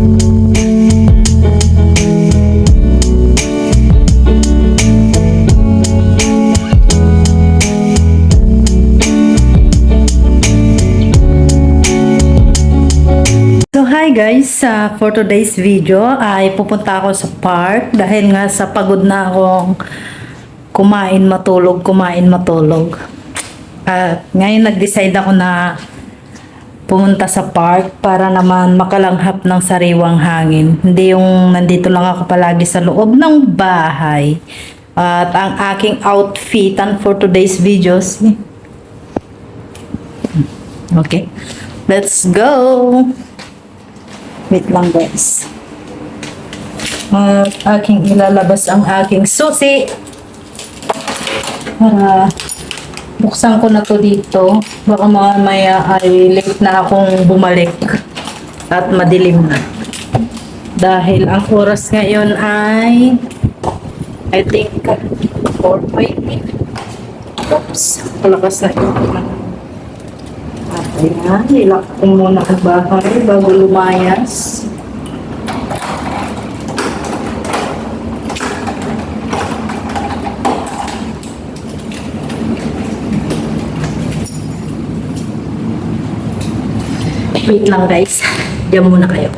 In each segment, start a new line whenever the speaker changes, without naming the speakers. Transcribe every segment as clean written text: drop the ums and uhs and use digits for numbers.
Hi guys, for today's video ay pupunta ako sa park dahil nga sa pagod na akong kumain matulog. At ngayon nag-decide ako na pumunta sa park para naman makalanghap ng sariwang hangin. Hindi yung nandito lang ako palagi sa loob ng bahay. At ang aking outfitan for today's videos. Okay, let's go! Wait lang guys. Aking ilalabas ang aking susi. Para buksan ko na to dito. Baka mamaya ay late na akong bumalik. At madilim na. Dahil ang oras ngayon ay I think 4:20. Oops. Palakas na ito. Ayan, ilak ko muna ang bahay bago lumayas. Wait lang guys, diyan muna kayo.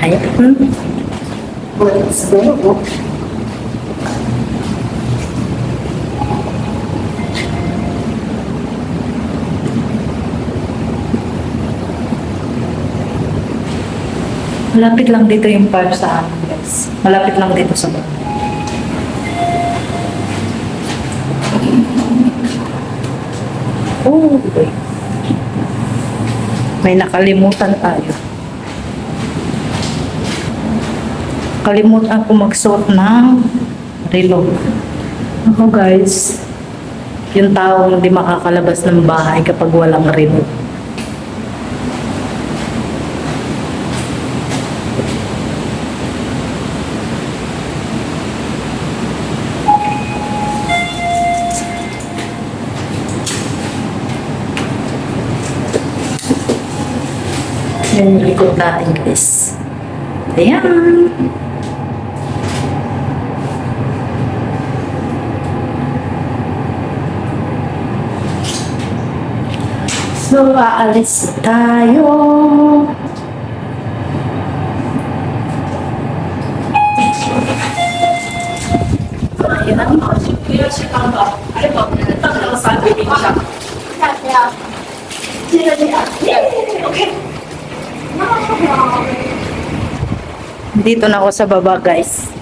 Ayan. Let's go. Malapit lang dito yung park sa amin guys. Malapit lang dito sa bahay. Oh, okay. May nakalimutan tayo. Kalimutan ko magsuot ng relo. Ako guys, yung taong hindi makakalabas ng bahay kapag walang relo. Yung likod natin guys. Ayan. So, aalis tayo. Ayan. Dito na ako sa baba guys.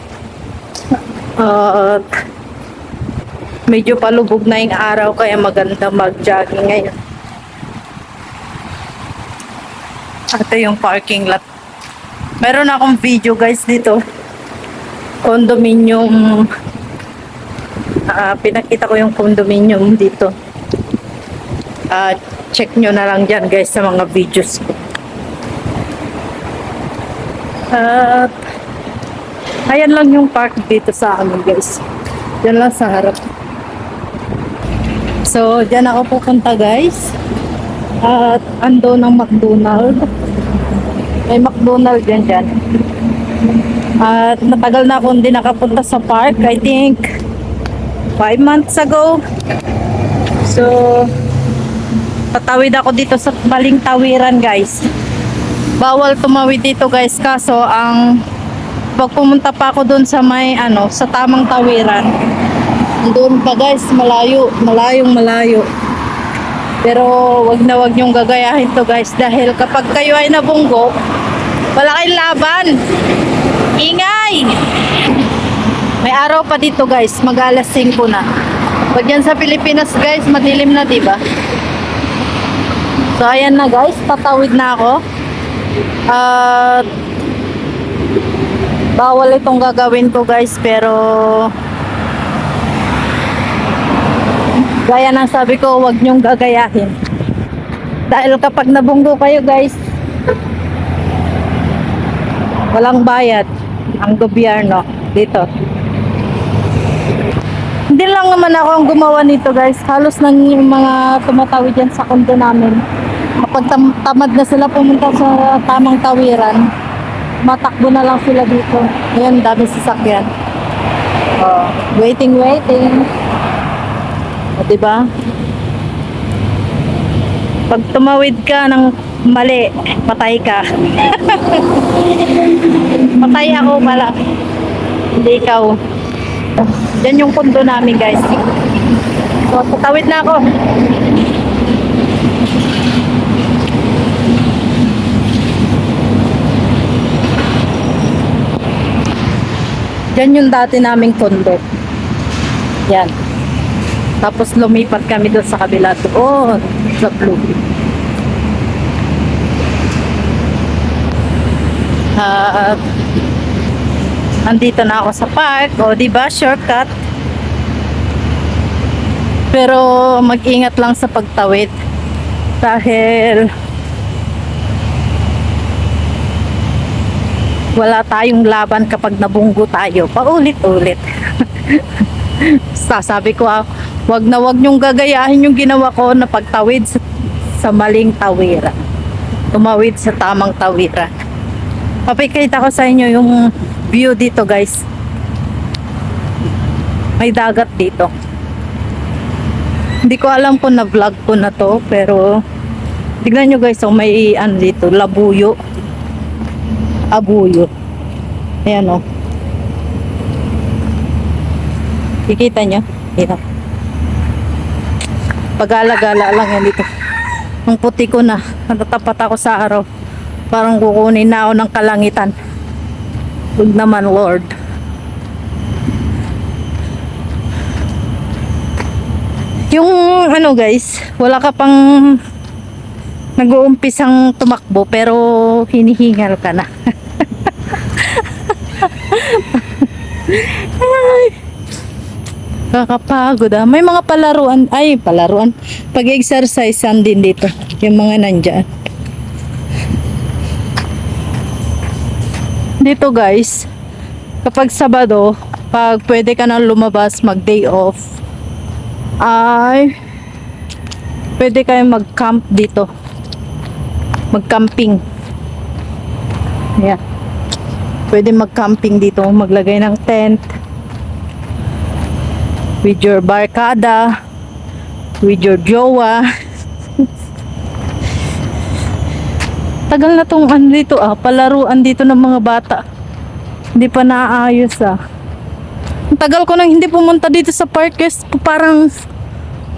Medyo palubog na yung araw kaya maganda mag-jogging ngayon. Ito yung parking lot. Meron akong video guys dito. Condominium. Pinakita ko yung condominium dito. Check nyo na lang dyan guys sa mga videos ko. At ayan lang yung park dito sa amin guys. Diyan lang sa harap. So dyan ako pupunta guys. At ando ng McDonald's. May McDonald's dyan. At matagal na akong hindi nakapunta sa park. I think 5 months ago. So patawid ako dito sa Baling Tawiran guys. Bawal tumawid dito guys, kaso ang pag pumunta pa ako doon sa may sa tamang tawiran, doon pa guys, malayo. Pero wag niyong gagayahin to guys dahil kapag kayo ay nabunggo, wala kayong laban. Ingay! May araw pa dito guys, mag-alas 5 na. Pag yan sa Pilipinas guys, madilim na, diba? So ayan na guys, tatawid na ako. At bawal itong gagawin ko guys, pero Gaya ng sabi ko, huwag nyong gagayahin. Dahil kapag nabunggo kayo guys, walang bayad ang gobyerno dito. Hindi lang naman ako ang gumawa nito guys. Halos nang yung mga tumatawid dyan sa kondo namin. Kapag tamad na sila pumunta sa tamang tawiran, matakbo na lang sila dito. Ayan, dami sasakyan. Oh, waiting. O, diba? Pag tumawid ka ng mali, patay ka. Patay ako pala. Hindi ikaw. Yan yung kondo namin guys. So, tatawid na ako. Yan yung dati naming kondo. Yan. Tapos lumipat kami doon sa kabila doon sa blue. Andito na ako sa park. O, diba? Shortcut. Pero mag-ingat lang sa pagtawid. Dahil wala tayong laban kapag nabunggo tayo. Paulit-ulit. Sasabi ko, wag nyong gagayahin yung ginawa ko na pagtawid sa maling tawiran. Tumawid sa tamang tawiran. Papakita ko sa inyo yung view dito guys. May dagat dito. Hindi ko alam kung na-vlog ko na to, pero tignan nyo guys, may dito, labuyo. Abuyo. Ayan o. Kikita nyo? Ayan. Pag-alagala lang yan dito. Ang puti ko na. Natatapat ako sa araw. Parang kukunin na ako ng kalangitan. Huwag naman Lord. Yung guys, wala ka pang nag-uumpisang tumakbo pero hinihingal ka na. Ay, kakapagod ah. May mga palaruan. Pag-exercise din dito. Yung mga nandyan. Dito guys, kapag Sabado, pag pwede ka na lumabas mag-day off, ay pwede kayo mag-camp dito. Mag-camping. Yeah. Pwede mag-camping dito, maglagay ng tent with your barkada, with your jowa. Tagal na tong dito palaruan dito ng mga bata. Hindi pa naayos Ang tagal ko nang hindi pumunta dito sa park guys.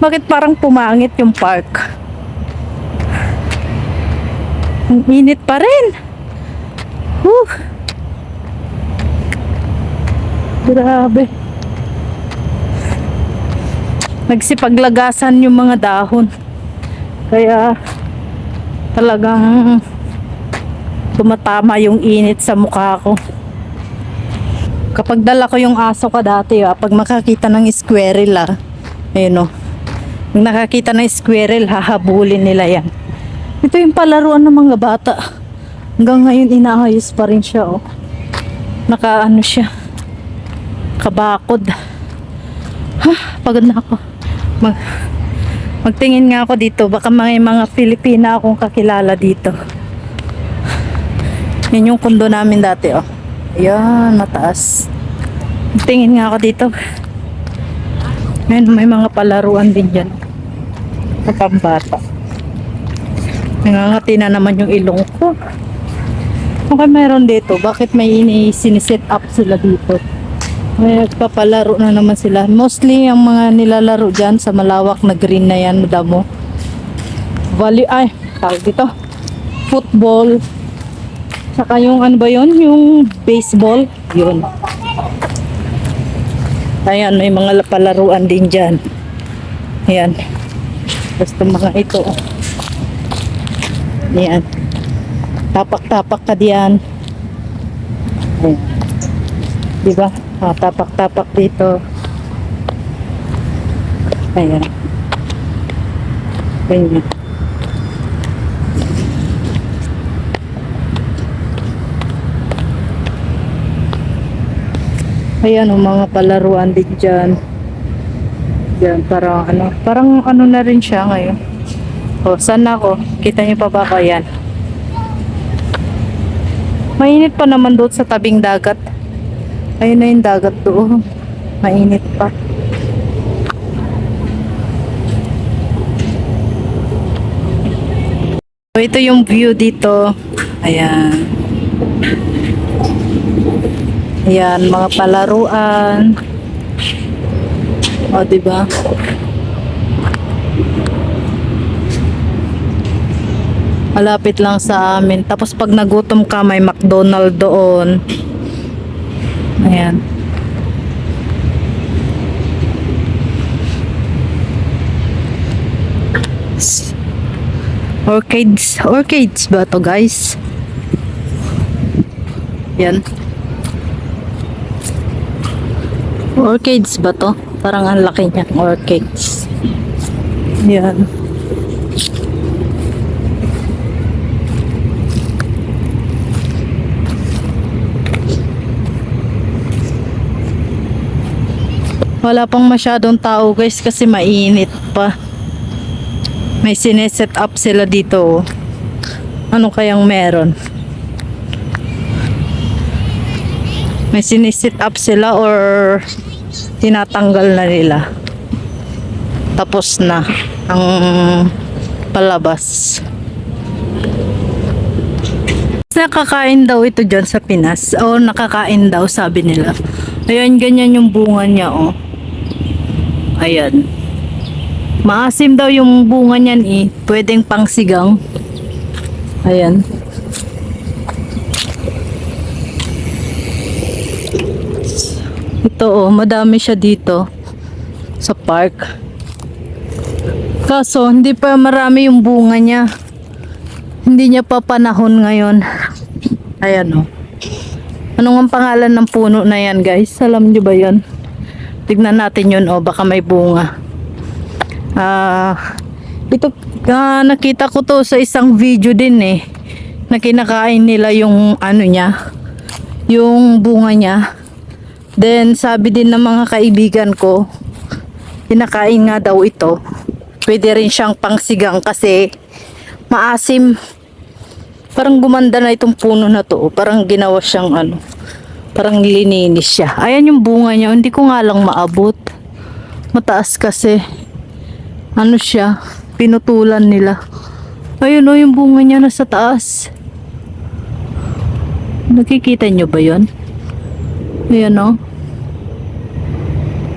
Bakit parang pumangit yung park? Ang init pa rin. Grabe. Nagsipaglagasan yung mga dahon. Kaya talagang tumatama yung init sa mukha ko. Kapag dala ko yung aso ko dati, pag makakita ng squirrel, ayun pag nakakita ng squirrel, hahabulin nila yan. Ito yung palaruan ng mga bata. Hanggang ngayon inaayos pa rin siya, siya. Kabakod. Pagod na ako. Magtingin nga ako dito. Baka may mga Pilipina akong kakilala dito. Yan yung kondo namin dati, Ayan, mataas. Tingin nga ako dito. Ayan, may mga palaruan din dyan. Sa pambata. Nangangati na naman yung ilong ko. Okay, meron dito. Bakit may siniset up sila dito? May nagpapalaro na naman sila. Mostly, ang mga nilalaro dyan sa malawak na green na yan, damo. Tawag dito. Football. Saka yung yung baseball. Yun. Ayan, may mga palaruan din dyan. Ayan. Basta mga ito. Ayan. Tapak-tapak ka diyan. Ayan. Diba? Tapak-tapak dito. Ayan. Ganyan. Ayan, mga palaruan din dyan. Yan, parang ano na rin siya ngayon. O, saan na ako? Kita niyo pa ba ako? Yan. Mainit pa naman doon sa tabing dagat. Ayun na yung dagat doon. Mainit pa. So, ito yung view dito. Ayan. Ayan, mga palaruan. O, diba? Malapit lang sa amin. Tapos pag nagutom ka, may McDonald's doon. Ayan. Orchids ba to, guys? Yan. Orchids ba to? Parang ang laki niya. Orchids. Yan. Wala pang masyadong tao, guys, kasi mainit pa. May sineset up sila dito. Ano kayang meron? May sineset up sila or tinatanggal na nila. Tapos na ang palabas. Nakakain daw ito dyan sa Pinas. O nakakain daw, sabi nila. Ayan, ganyan yung bunga niya, oh. Ayan. Maasim daw yung bunga niyan, eh. Pwedeng pangsigang. Ayan. Ito, oh, madami siya dito sa park. Kaso hindi pa marami yung bunga niya. Hindi niya pa panahon ngayon. Ayan, oh. Ano ang pangalan ng puno na yan, guys? Alam niyo ba yan? Tignan natin yun, oh. Baka may bunga. Ito, nakita ko to sa isang video din, eh. Na kinakain nila yung ano niya. Yung bunga niya. Then, sabi din ng mga kaibigan ko, kinakain nga daw ito. Pwede rin siyang pangsigang kasi maasim. Parang gumanda na itong puno na to. Parang ginawa siyang ano. Parang lininis siya. Ayan yung bunga niya. Hindi ko nga lang maabot. Mataas kasi. Ano siya? Pinutulan nila. Ayun o, yung bunga niya nasa taas. Nakikita nyo ba yun? Ayan o.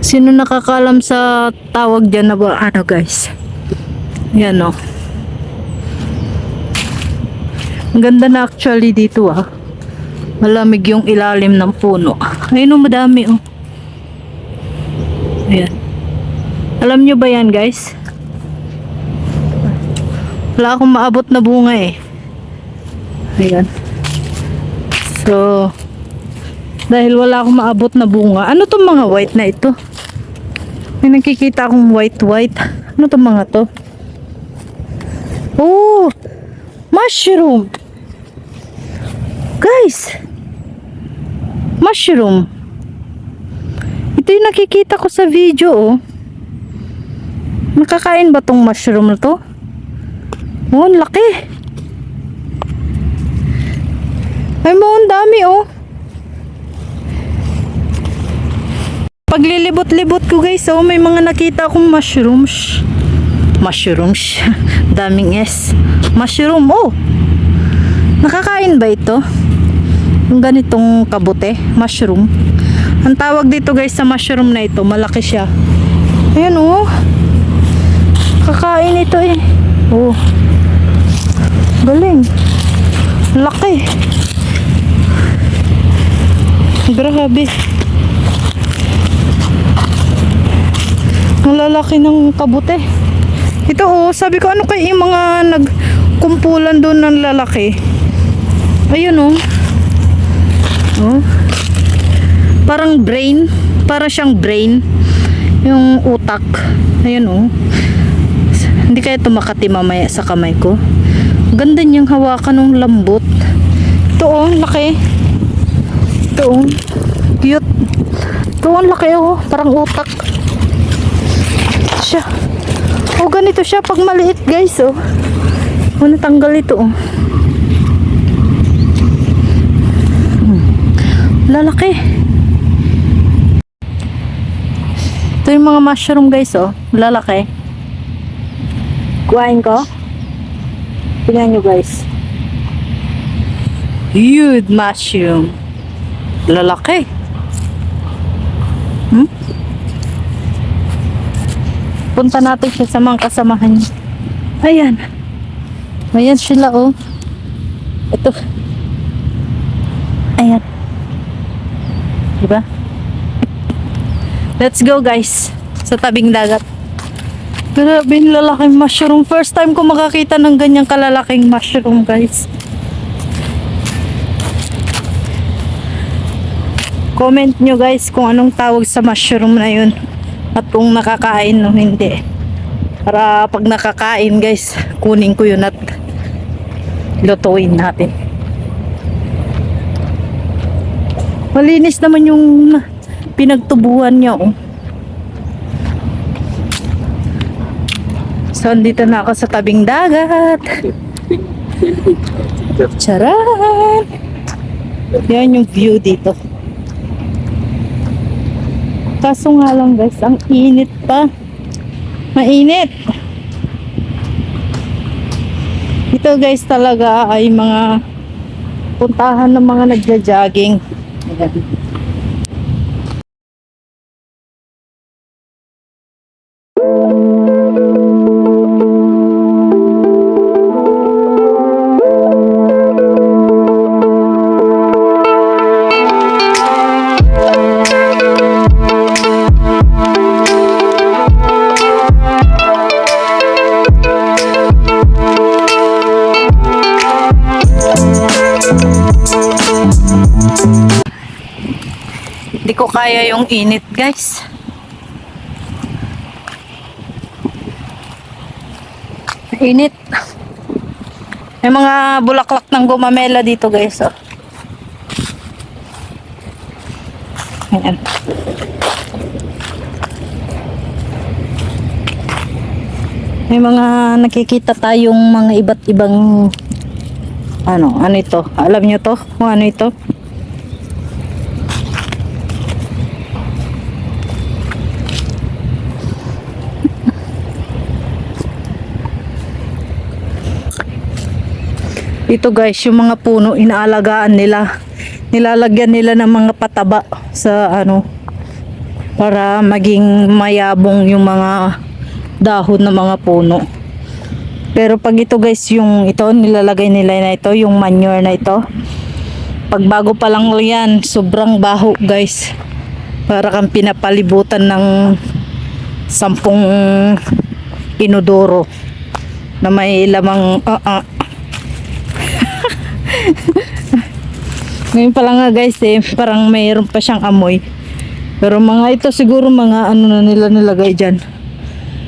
Sino nakakalam sa tawag dyan na ba? Ano, guys? Ayan o. Ang ganda na actually dito, ah. Malamig yung ilalim ng puno. Ayun o, madami o. Ayan. Alam nyo ba yan, guys? Wala akong maabot na bunga, eh. Ayan. So, dahil wala akong maabot na bunga. Ano tong mga white na ito? May nakikita akong white. Ano tong mga to? Oh! Mushroom! Guys! Mushroom! Ito yung nakikita ko sa video, oh. Nakakain ba tong mushroom na to? Oh, ang laki! Ay mo, ang dami, oh. Paglilibot-libot ko, guys, oh, may mga nakita akong mushrooms. Mushrooms. Daming S. Mushroom, oh. Nakakain ba ito? Yung ganitong kabute, mushroom. Ang tawag dito, guys, sa mushroom na ito, malaki siya. Ayan, oh. Kakain ito, eh. Oh. Galing. Laki. Grabe. Ang lalaki ng kabute. Ito, oh, sabi ko, ano kaya yung mga nagkumpulan doon ng lalaki? Ayun, oh. Oh. Parang brain. Para siyang brain. Yung utak. Ayun, oh. Hindi kaya ito makati mamaya sa kamay ko. Ganda niyang hawakan ng lambot. Ito oh, laki. Ito oh, cute. Ito ang laki oh, parang utak. Siya. Oh, ganito siya pag maliit guys oh. Oh, natanggal ito oh. Lalaki. Ito yung mga mushroom guys oh, lalaki. Kuhain ko. Tingnan nyo guys. Huge mushroom. Lalaki. Punta natin siya sa mga kasamahan niya. Ayan. Ayan sila oh. Ito. Ayan. Diba? Let's go guys. Sa tabing dagat. Grabe yung lalaking mushroom. First time ko makakita ng ganyang kalalaking mushroom guys. Comment nyo guys kung anong tawag sa mushroom na yun. At kung nakakain o hindi. Para pag nakakain guys, kunin ko yun at lutuin natin. Malinis naman yung pinagtubuhan niya oh. So, andito na ako sa tabing dagat. Charan! Yan yung view dito. Kaso nga lang guys, ang init pa. Mainit. Ito guys talaga ay mga puntahan ng mga nagja-jogging. Ayan. Hindi ko kaya yung init guys. Init. May mga bulaklak ng gumamela dito guys oh. Ayan. May mga nakikita tayong mga iba't ibang ano ito? Alam nyo to? Kung ano ito? Ito guys, yung mga puno inaalagaan nila. Nilalagyan nila ng mga pataba sa ano para maging mayabong yung mga dahon ng mga puno. Pero pag ito guys, yung ito nilalagay nila na ito, yung manure na ito. Pag bago pa lang yan, sobrang baho guys. Para kang pinapalibutan ng 10 inodoro na may lamang Ngayon pa lang nga guys parang mayroon pa siyang amoy. Pero mga ito siguro mga ano na nila nilagay dyan.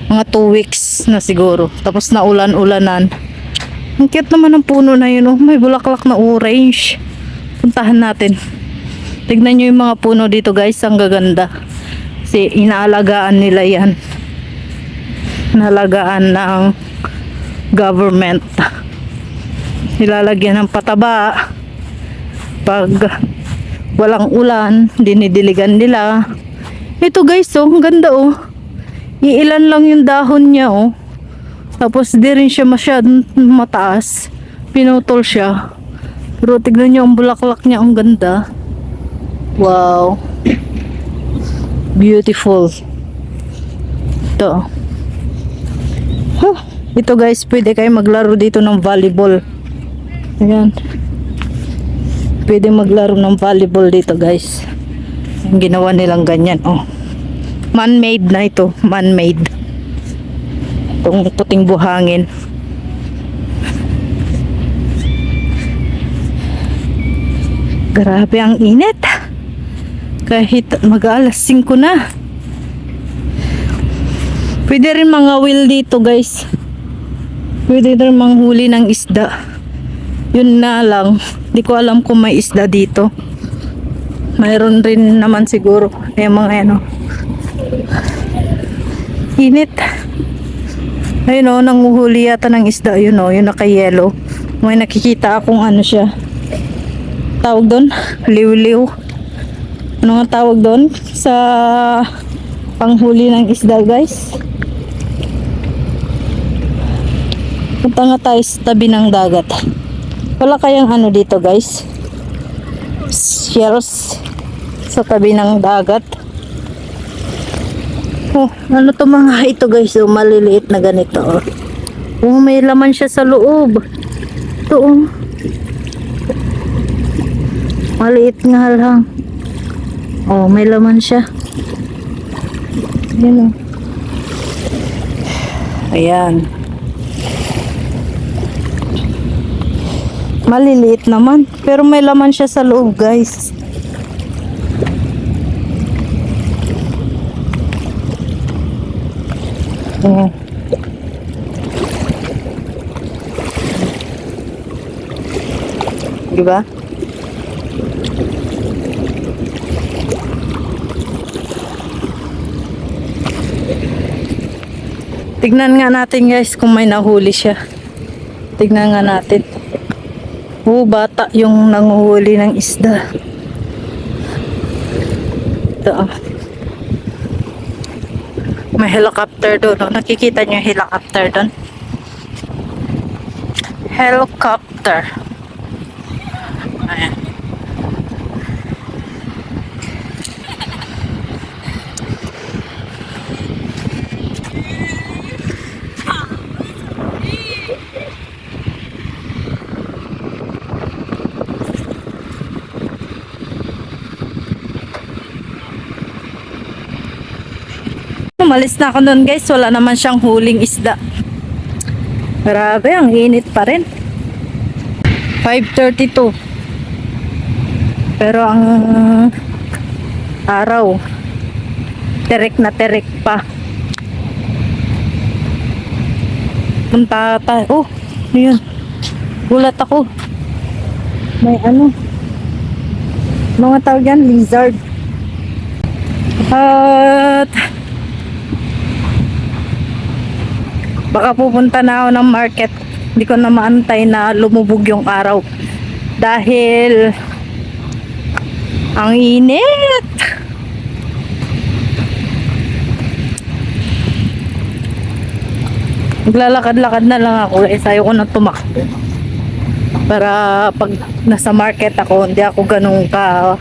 Mga 2 weeks na siguro. Tapos na ulan-ulanan. Ang cute naman ng puno na yun oh. May bulaklak na orange. Puntahan natin. Tignan nyo yung mga puno dito guys. Ang gaganda. Kasi inaalagaan nila yan. Inaalagaan ng government. Nilalagyan ng pataba. Pag walang ulan, dinidiligan nila. Ito guys, oh, ang ganda oh. Iilan lang yung dahon niya oh. Tapos di rin siya masyadong mataas. Pinutol siya. Pero tignan niyo ang bulaklak niya, ang ganda. Wow. Beautiful. Ito. Huh. Ito guys, pwede kayo maglaro dito ng volleyball. Ayan. Pwede maglaro ng volleyball dito guys. Ang ginawa nilang ganyan oh. Man-made na ito, man-made. Itong puting buhangin. Grabe ang init. Kahit mag-alas 5 na. Pwede rin mga wheel dito guys. Pwede rin manghuli ng isda. Yun na lang, di ko alam kung may isda dito. Mayroon rin naman siguro. Yung mga ano. Init. Ayun o, nanguhuli yata ng isda. Yun o, yung naka-yellow. May nakikita akong ano siya. Tawag doon? Liw-liw. Ano nga tawag doon? Sa panghuli ng isda, guys. Punta nga tayo sa tabi ng dagat. Wala kayang ano dito, guys? Shells sa tabi ng dagat. Oh, ano to mga ito, guys? Oh, maliliit na ganito. Oh, oh, may laman siya sa loob. Ito, oh. Maliit nga lang. Oh, may laman siya. Ayan, oh. Ayan. Maliliit naman. Pero may laman siya sa loob, guys. Oh. Diba? Tignan nga natin, guys, kung may nahuli siya. Tignan nga natin. Bata yung nanguhuli ng isda. Ito. May helicopter doon. Oh. Nakikita niyo yung helicopter doon? Helicopter. Ayan. Umalis na ako doon, guys. Wala naman siyang huling isda. Grabe, ang init pa rin. 5:32. Pero ang araw, terek na terek pa. Punta tayo. Oh, yun. Gulat ako. May ano. Mga tawag yan, lizard. At baka pupunta na ako ng market. Hindi ko na maantay na lumubog yung araw. Dahil ang init. Maglalakad-lakad na lang ako. Ayoko na tumakbo. Para pag nasa market ako, hindi ako ganun ka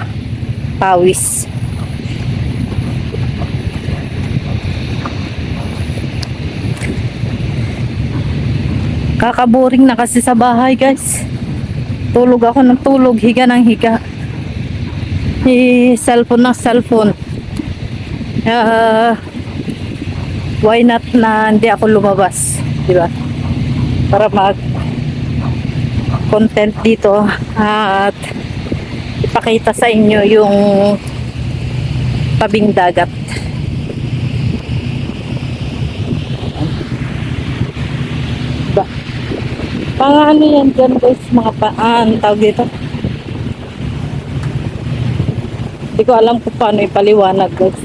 pawis. Kakaboring na kasi sa bahay, guys. Tulog ako ng tulog, higa ng higa. Cellphone na cellphone. Why not na hindi ako lumabas, di ba? Para mag content dito at ipakita sa inyo yung tabing dagat. Ano yan dyan, guys, mga tawag dito. Hindi ko alam kung paano ipaliwanag, guys.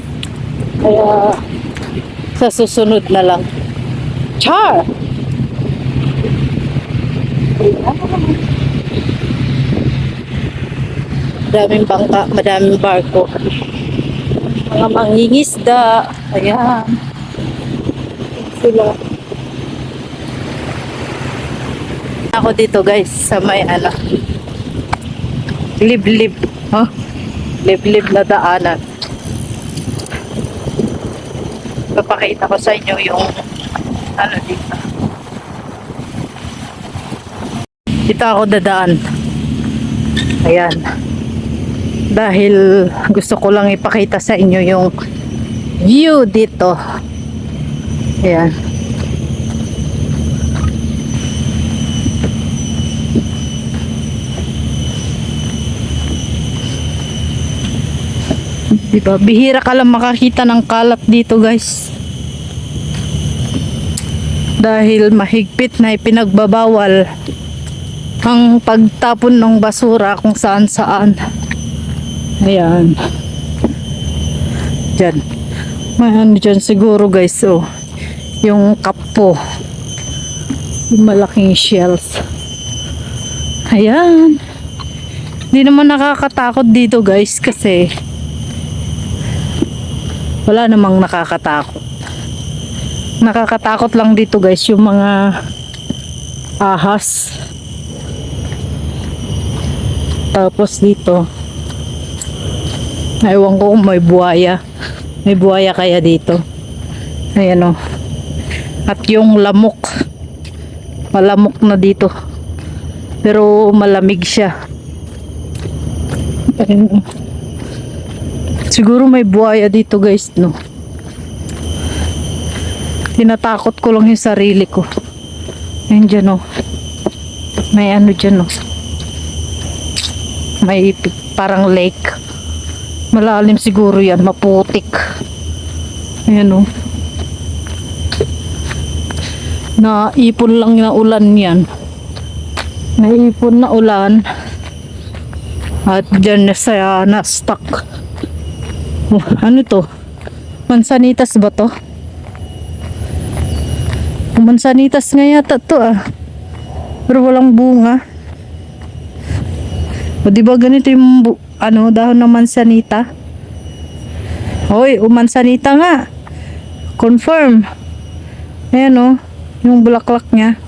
Kaya sa susunod na lang. Char! Madaming bangka, madaming barko. Mga mangingisda. Ayan. Sila. Ako dito, guys, sa may ano, liblib, huh? Liblib na daanan. Papakita ko sa inyo yung ano dito. Dito ako dadaan. Ayan. Dahil gusto ko lang ipakita sa inyo yung view dito. Ayan. Diba? Bihira ka lang makakita ng kalat dito, guys. dahil mahigpit na ipinagbabawal ang pagtapon ng basura kung saan saan. Ayan. Diyan. May ano dyan siguro guys, oh. Yung kapo. Yung malaking shells. Ayan. Hindi naman nakakatakot dito guys kasi wala namang nakakatakot. Nakakatakot lang dito guys yung mga ahas. Tapos dito ewan ko kung may buhaya. May buhaya kaya dito. Ayan o. At yung lamok. Malamok na dito. Pero malamig siya. Ayan o. Siguro may buhaya dito guys, no? Tinatakot ko lang yung sarili ko. Ayan dyan o. May ano dyan o. May parang lake. Malalim siguro yan, maputik. Ayan o. Naipon lang na ulan yan. Naipon na ulan. At dyan na saya na-stuck. Ano to? Mansanitas ba to? Mansanitas nga yata to ah. Pero walang bunga. O diba ganito yung ano, dahon ng mansanita? Hoy, mansanita nga. Confirm. Ayan o, yung bulaklak niya.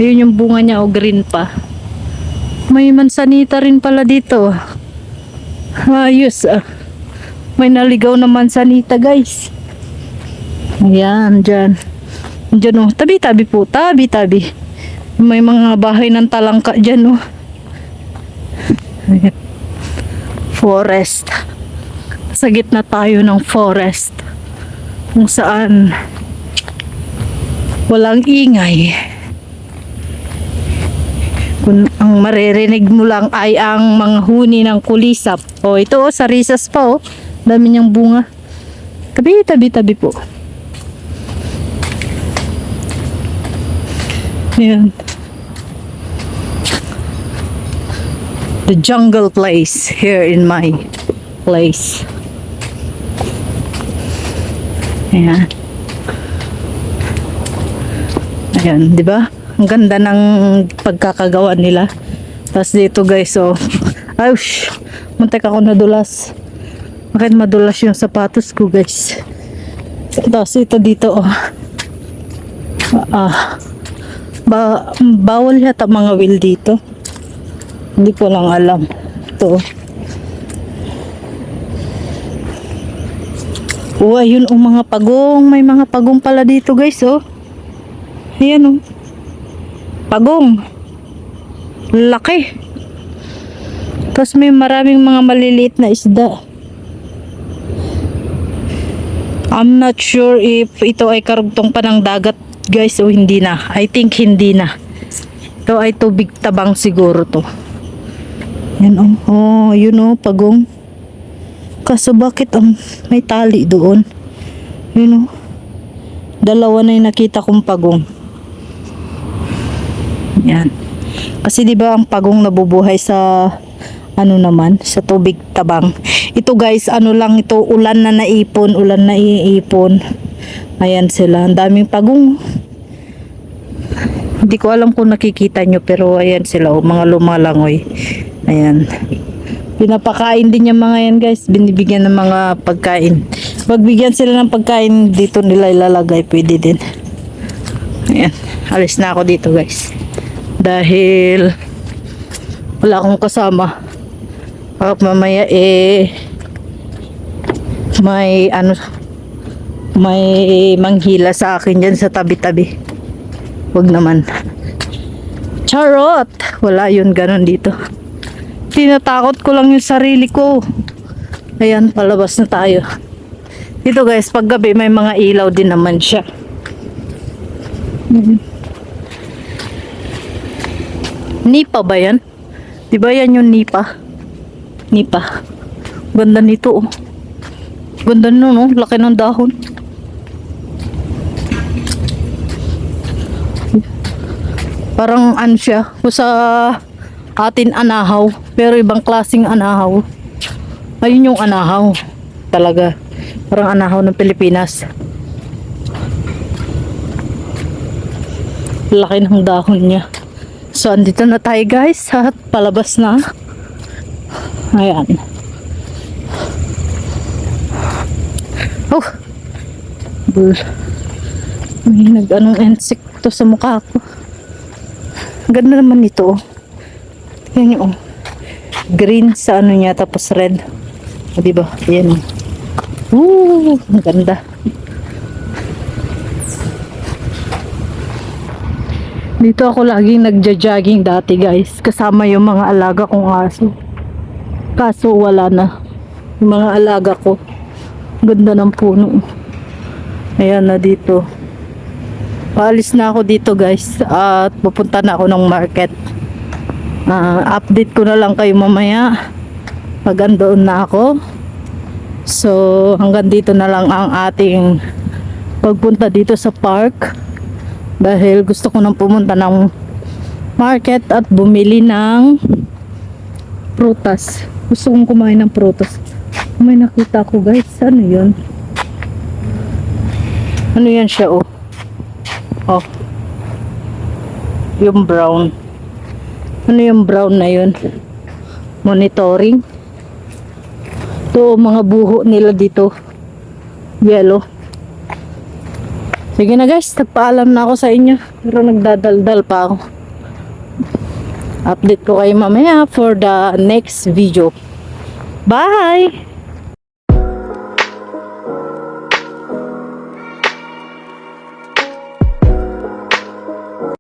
Ayun yung bunga niya o green pa. May mansanita rin pala dito. Ayos ah. May naligaw na mansanita guys. Ayan, dyan. Dyan o, tabi-tabi po, tabi-tabi. May mga bahay ng talangka dyan o. Ayan. Forest. Sa gitna tayo ng forest kung saan walang ingay. Kung ang maririnig mo lang ay ang mga huni ng kulisap. O ito o, sa risas pa o. Dami niyang bunga. Tabi po. Ayan. The jungle place here in my place. Ayan. Ayan, di ba? Ang ganda ng pagkakagawa nila. Tapos dito guys, oh. Ayush, muntik ako nadulas. Bakit madulas yung sapatos ko guys? Tapos ito dito, oh. Bawal yata mga wheel dito. Hindi ko lang alam. Ito. Oh, ayun oh, mga pagong. May mga pagong pala dito guys, oh. Ayan oh. Pagong. Laki. Tapos may maraming mga maliliit na isda. I'm not sure if ito ay karugtong pa ng dagat guys o hindi na. I think hindi na. Ito ay tubig tabang siguro to. Yan oh. Oh, yun oh, pagong. Kaso bakit may tali doon? Yun oh. Dalawa na yung nakita kong pagong. Yan. Kasi di ba ang pagong nabubuhay sa ano naman, sa tubig tabang. Ito guys, ano lang ito, ulan na naipon, ulan na iipon. Ayan sila, ang daming pagong. Hindi ko alam kung nakikita nyo, pero ayan sila, oh, mga lumalangoy. Ayan. Pinapakain din yung mga yan guys, binibigyan ng mga pagkain. Pagbigyan sila ng pagkain, dito nila ilalagay, pwede din. Ayan, alis na ako dito guys. Dahil wala akong kasama. Mamaya may ano, may manghila sa akin dyan sa tabi-tabi. Wag naman. Charot! Wala yun ganon dito. Tinatakot ko lang yung sarili ko. Ayan, palabas na tayo. Dito guys, pag gabi may mga ilaw din naman siya. Nipa ba yan? Di ba yan yung nipa? Nipa. Ganda nito oh. Ganda nun oh, laki ng dahon. Parang ano siya, kung sa atin anahaw, pero ibang klaseng anahaw. Ayun yung anahaw talaga. Parang anahaw ng Pilipinas. Laki ng dahon niya. So, andito na tayo guys at palabas na. Ayan. Oh! May nag-anong insekto sa mukha ko. Ganda naman ito. Yan yung green sa ano niya tapos red. O, diba? Yan. Ang ganda. Dito ako laging nagja-jogging dati guys. Kasama yung mga alaga kong aso. Kaso wala na. Yung mga alaga ko. Ganda ng puno. Ayan na dito. Paalis na ako dito guys. At pupunta na ako ng market. Update ko na lang kayo mamaya. Pag andoon na ako. So hanggang dito na lang ang ating pagpunta dito sa park. Dahil gusto ko nang pumunta ng market at bumili ng prutas. Gusto kong kumain ng prutas. May nakita ko guys. Ano yun? Ano yan siya oh? Oh. Yung brown. Ano yung brown na yun? Monitoring. Ito mga buho nila dito. Yellow. Sige na guys, nagpaalam na ako sa inyo. Pero nagdadaldal pa ako. Update ko kayo mamaya for the next video. Bye!